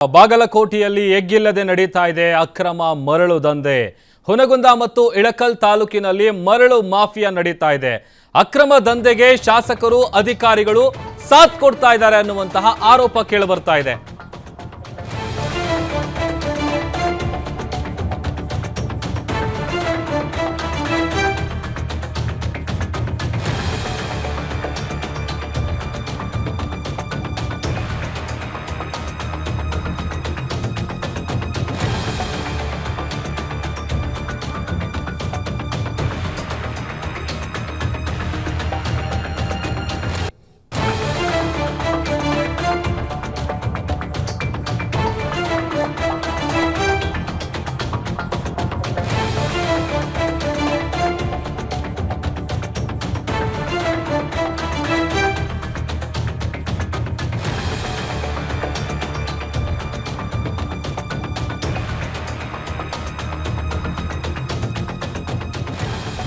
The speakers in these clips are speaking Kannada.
ಬಾಗಲಕೋಟೆಯಲ್ಲಿ ಎಗ್ಗಿಲ್ಲದೆ ನಡೀತಾ ಇದೆ ಅಕ್ರಮ ಮರಳು ದಂಧೆ. ಹುನಗುಂದ ಮತ್ತು ಇಳಕಲ್ ತಾಲೂಕಿನಲ್ಲಿ ಮರಳು ಮಾಫಿಯಾ ನಡೀತಾ ಇದೆ. ಅಕ್ರಮ ದಂಧೆಗೆ ಶಾಸಕರು ಅಧಿಕಾರಿಗಳು ಸಾಥ್ ಕೊಡ್ತಾ ಇದ್ದಾರೆ ಅನ್ನುವಂತಹ ಆರೋಪ ಕೇಳಿಬರ್ತಾ ಇದೆ.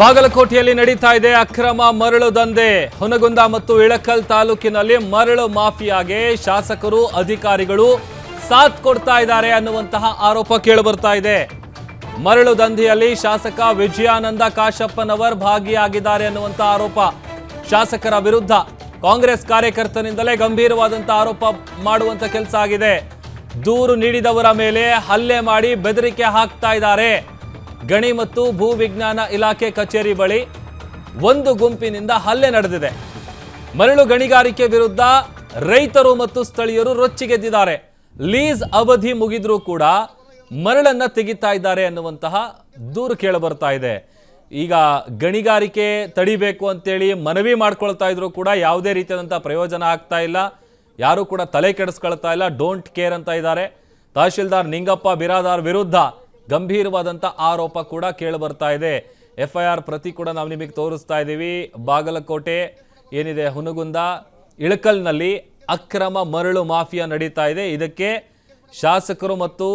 ಬಾಗಲಕೋಟೆಯಲ್ಲಿ ನಡೀತಾ ಇದೆ ಅಕ್ರಮ ಮರಳು ದಂಧೆ. ಹುನಗುಂದ ಮತ್ತು ಇಳಕಲ್ ತಾಲೂಕಿನಲ್ಲಿ ಮರಳು ಮಾಫಿಯಾಗೆ ಶಾಸಕರು ಅಧಿಕಾರಿಗಳು ಸಾಥ್ ಕೊಡ್ತಾ ಇದ್ದಾರೆ ಅನ್ನುವಂತಹ ಆರೋಪ ಕೇಳಿಬರ್ತಾ ಇದೆ. ಮರಳು ದಂಧೆಯಲ್ಲಿ ಶಾಸಕ ವಿಜಯಾನಂದ ಕಾಶಪ್ಪನವರ್ ಭಾಗಿಯಾಗಿದ್ದಾರೆ ಅನ್ನುವಂತಹ ಆರೋಪ ಶಾಸಕರ ವಿರುದ್ಧ ಕಾಂಗ್ರೆಸ್ ಕಾರ್ಯಕರ್ತನಿಂದಲೇ ಗಂಭೀರವಾದಂತಹ ಆರೋಪ ಮಾಡುವಂತ ಕೆಲಸ ಆಗಿದೆ. ದೂರು ನೀಡಿದವರ ಮೇಲೆ ಹಲ್ಲೆ ಮಾಡಿ ಬೆದರಿಕೆ ಹಾಕ್ತಾ ಇದ್ದಾರೆ. ಗಣಿ ಮತ್ತು ಭೂ ವಿಜ್ಞಾನ ಇಲಾಖೆ ಕಚೇರಿ ಬಳಿ ಒಂದು ಗುಂಪಿನಿಂದ ಹಲ್ಲೆ ನಡೆದಿದೆ. ಮರಳು ಗಣಿಗಾರಿಕೆ ವಿರುದ್ಧ ರೈತರು ಮತ್ತು ಸ್ಥಳೀಯರು ರೊಚ್ಚಿಗೆದ್ದಿದ್ದಾರೆ. ಲೀಸ್ ಅವಧಿ ಮುಗಿದ್ರೂ ಕೂಡ ಮರಳನ್ನ ತೆಗಿತಾ ಇದ್ದಾರೆ ಅನ್ನುವಂತಹ ದೂರು ಕೇಳಬರ್ತಾ ಇದೆ. ಈಗ ಗಣಿಗಾರಿಕೆ ತಡಿಬೇಕು ಅಂತೇಳಿ ಮನವಿ ಮಾಡ್ಕೊಳ್ತಾ ಇದ್ರು ಕೂಡ ಯಾವುದೇ ರೀತಿಯಾದಂತಹ ಪ್ರಯೋಜನ ಆಗ್ತಾ ಇಲ್ಲ. ಯಾರು ಕೂಡ ತಲೆ ಕೆಡಿಸ್ಕೊಳ್ತಾ ಇಲ್ಲ. ಡೋಂಟ್ ಕೇರ್ ಅಂತ ಇದ್ದಾರೆ. ತಹಶೀಲ್ದಾರ್ ನಿಂಗಪ್ಪ ಬಿರಾದಾರ್ ವಿರುದ್ಧ ಗಂಭೀರವಾದಂಥ ಆರೋಪ ಕೂಡ ಕೇಳಿಬರ್ತಾ ಇದೆ. FIR ಪ್ರತಿ ಕೂಡ ನಾವು ನಿಮಗೆ ತೋರಿಸ್ತಾ ಇದ್ದೀವಿ. ಬಾಗಲಕೋಟೆ ಏನಿದೆ ಹುನಗುಂದ ಇಳಕಲ್ನಲ್ಲಿ ಅಕ್ರಮ ಮರಳು ಮಾಫಿಯಾ ನಡೀತಾ ಇದೆ. ಇದಕ್ಕೆ ಶಾಸಕರು ಮತ್ತು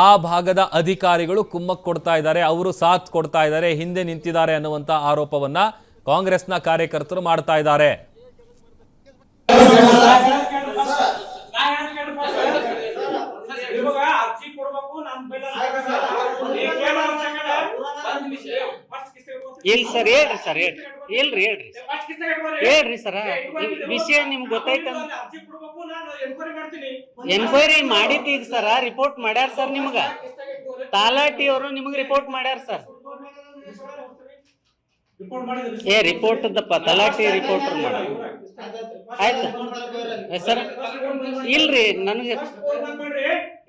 ಆ ಭಾಗದ ಅಧಿಕಾರಿಗಳು ಕುಮ್ಮಕ್ ಕೊಡ್ತಾ ಇದ್ದಾರೆ. ಅವರು ಸಾಥ್ ಕೊಡ್ತಾ ಇದ್ದಾರೆ, ಹಿಂದೆ ನಿಂತಿದ್ದಾರೆ ಅನ್ನುವಂಥ ಆರೋಪವನ್ನ ಕಾಂಗ್ರೆಸ್ನ ಕಾರ್ಯಕರ್ತರು ಮಾಡ್ತಾ ಇದ್ದಾರೆ. ಇಲ್ಲ ಸರ್, ಹೇಳ್ರಿ ಸರ್, ಹೇಳ್ರಿ ಸರ್, ವಿಷಯ ನಿಮ್ಗೆ ಗೊತ್ತಾಯ್ತ? ಎನ್ಕ್ವೈರಿ ಮಾಡಿದ್ದೀಗ ಸರ, ರಿಪೋರ್ಟ್ ಮಾಡ್ಯಾರ ಸರ್. ನಿಮ್ಗ ತಾಲಾಟಿ ಅವರು ನಿಮ್ಗೆ ರಿಪೋರ್ಟ್ ಮಾಡ್ಯಾರ ಸರ್. ರಿಪೋರ್ಟ್ ತಲಾಟಿ ರಿಪೋರ್ಟರ್ ಮಾಡ ಆಯ್ತು ಸರ್. ಇಲ್ರಿ ನನಗೆ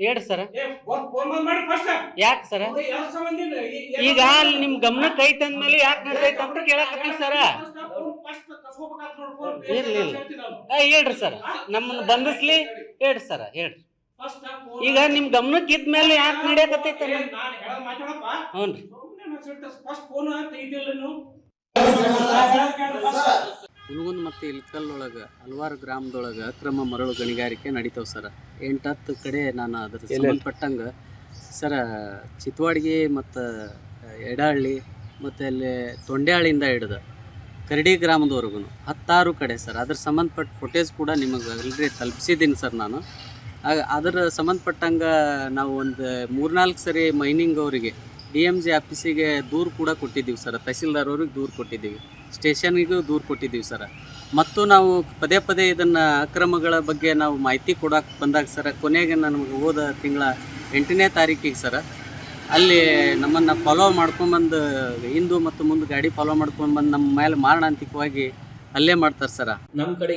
ಹೇಳ್ರಿ ಸರ್. ಯಾಕೆ ಸರ್? ಈಗ ಅಲ್ಲಿ ನಿಮ್ ಗಮನಕ್ಕೆ ಐತೆ ಅಂದ್ಮೇಲೆ ಯಾಕೆ ನಡೆದೈತೆ ಅಂತ ಕೇಳಕತ್ತೀವಿ ಸರ. ಇರ್ಲಿ ಹೇಳ್ರಿ ಸರ್, ನಮ್ಮನ್ನ ಬಂಧಿಸ್ಲಿ. ಹೇಳ್ರಿ ಸರ, ಹೇಳ್ರಿ. ಈಗ ನಿಮ್ ಗಮನಕ್ಕೆ ಇದ್ಮೇಲೆ ಯಾಕೆ ನಡೆಯಕತ್ತೈತೆ? ಹ್ಞೂ ರೀ. ಹುನಗುಂದ ಮತ್ತು ಇಳಕಲ್ ಒಳಗೆ ಹಲವಾರು ಗ್ರಾಮದೊಳಗೆ ಅಕ್ರಮ ಮರಳು ಗಣಿಗಾರಿಕೆ ನಡೀತಾವೆ ಸರ. 8-10 ಕಡೆ ನಾನು ಅದ್ರ ಸಂಬಂಧಪಟ್ಟಂಗೆ ಸರ ಚಿತ್ವಾಡ್ಗಿ ಮತ್ತು ಎಡಹಳ್ಳಿ ಮತ್ತು ಅಲ್ಲಿ ತೊಂಡೆಹಳ್ಳಿಯಿಂದ ಹಿಡಿದು ಕರಡಿ ಗ್ರಾಮದವರೆಗೂ 16 ಕಡೆ ಸರ್. ಅದ್ರ ಸಂಬಂಧಪಟ್ಟ ಫುಟೇಜ್ ಕೂಡ ನಿಮಗೆ ಆಲ್ರೆಡಿ ತಲುಪಿಸಿದ್ದೀನಿ ಸರ್ ನಾನು. ಅದರ ಸಂಬಂಧಪಟ್ಟಂಗೆ ನಾವು ಒಂದು 3-4 ಸರಿ ಮೈನಿಂಗ್ ಅವರಿಗೆ DMG ಆಫೀಸಿಗೆ ದೂರು ಕೂಡ ಕೊಟ್ಟಿದ್ದೀವಿ ಸರ್. ತಹಸೀಲ್ದಾರ್ ಅವ್ರಿಗೆ ದೂರು ಕೊಟ್ಟಿದ್ದೀವಿ, ಸ್ಟೇಷನ್ನಿಗೂ ದೂರು ಕೊಟ್ಟಿದ್ದೀವಿ ಸರ್. ಮತ್ತು ನಾವು ಪದೇ ಪದೇ ಇದನ್ನು ಅಕ್ರಮಗಳ ಬಗ್ಗೆ ನಾವು ಮಾಹಿತಿ ಕೊಡೋಕೆ ಬಂದಾಗ ಸರ, ಕೊನೆಗೆ ನಮಗೆ ಹೋದ ತಿಂಗಳ 8ನೇ ತಾರೀಕಿಗೆ ಸರ ಅಲ್ಲಿ ನಮ್ಮನ್ನು ಫಾಲೋ ಮಾಡ್ಕೊಂಬಂದು ಹಿಂದು ಮತ್ತು ಮುಂದೆ ಗಾಡಿ ಫಾಲೋ ಮಾಡ್ಕೊಂಡ್ಬಂದು ನಮ್ಮ ಮೇಲೆ ಮಾರಣಾಂತಿಕವಾಗಿ ಹಲ್ಲೆ ಮಾಡ್ತಾರೆ ಸರ. ನಮ್ಮ ಕಡೆ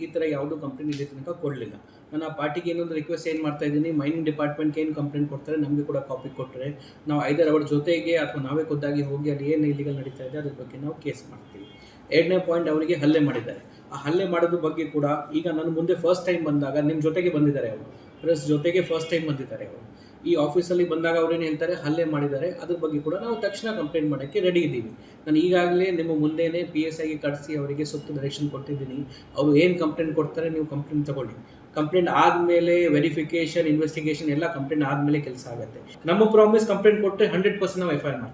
ಈ ಥರ ಯಾವುದೂ ಕಂಪ್ಲೇಂಟ್ ಇಲ್ಲಿ ತನಕ ಕೊಡಲಿಲ್ಲ. ನಾನು ಆ ಪಾರ್ಟಿಗೆ ಏನೊಂದು ರಿಕ್ವೆಸ್ಟ್ ಏನು ಮಾಡ್ತಾ ಇದ್ದೀನಿ, ಮೈನಿಂಗ್ ಡಿಪಾರ್ಟ್ಮೆಂಟ್ಗೆ ಏನು ಕಂಪ್ಲೇಂಟ್ ಕೊಡ್ತಾರೆ ನಮಗೆ ಕೂಡ ಕಾಪಿ ಕೊಟ್ಟರೆ ನಾವು ಐದರ್ ಅವ್ರ ಜೊತೆಗೆ ಅಥವಾ ನಾವೇ ಖುದ್ದಾಗಿ ಹೋಗಿ ಅಲ್ಲಿ ಏನು ಇಲ್ಲಿಗಲ್ ನಡೀತಾ ಇದೆ ಅದ್ರ ಬಗ್ಗೆ ನಾವು ಕೇಸ್ ಮಾಡ್ತೀವಿ. 2ನೇ ಪಾಯಿಂಟ್, ಅವರಿಗೆ ಹಲ್ಲೆ ಮಾಡಿದ್ದಾರೆ. ಆ ಹಲ್ಲೆ ಮಾಡೋದ್ರ ಬಗ್ಗೆ ಕೂಡ ಈಗ ನಾನು ಮುಂದೆ ಫಸ್ಟ್ ಟೈಮ್ ಬಂದಾಗ ನಿಮ್ಮ ಜೊತೆಗೆ ಬಂದಿದ್ದಾರೆ ಅವರು, ಪ್ರೆಸ್ ಜೊತೆಗೆ ಫಸ್ಟ್ ಟೈಮ್ ಬಂದಿದ್ದಾರೆ ಅವರು. ಈ ಆಫೀಸಲ್ಲಿ ಬಂದಾಗ ಅವ್ರೇನು ಹೇಳ್ತಾರೆ, ಹಲ್ಲೆ ಮಾಡಿದ್ದಾರೆ. ಅದ್ರ ಬಗ್ಗೆ ಕೂಡ ನಾವು ತಕ್ಷಣ ಕಂಪ್ಲೇಂಟ್ ಮಾಡೋಕ್ಕೆ ರೆಡಿ ಇದ್ದೀವಿ. ನಾನು ಈಗಾಗಲೇ ನಿಮ್ಮ ಮುಂದೆನೇ PSIಗೆ ಕಳಿಸಿ ಅವರಿಗೆ ಸೂಕ್ತ ಡೈರೆಕ್ಷನ್ ಕೊಟ್ಟಿದ್ದೀನಿ. ಅವರು ಏನು ಕಂಪ್ಲೇಂಟ್ ಕೊಡ್ತಾರೆ ನೀವು ಕಂಪ್ಲೇಂಟ್ ತಗೊಳ್ಳಿ. ಕಂಪ್ಲೇಂಟ್ ಆದಮೇಲೆ ವೆರಿಫಿಕೇಷನ್, ಇನ್ವೆಸ್ಟಿಗೇಷನ್ ಎಲ್ಲ ಕಂಪ್ಲೇಂಟ್ ಆದಮೇಲೆ ಕೆಲಸ ಆಗುತ್ತೆ. ನಮ್ಮ ಪ್ರಾಮಿಸ್ ಕಂಪ್ಲೇಂಟ್ ಕೊಟ್ಟರೆ 100% ನಾವು FIR ಮಾಡ್ತೀವಿ.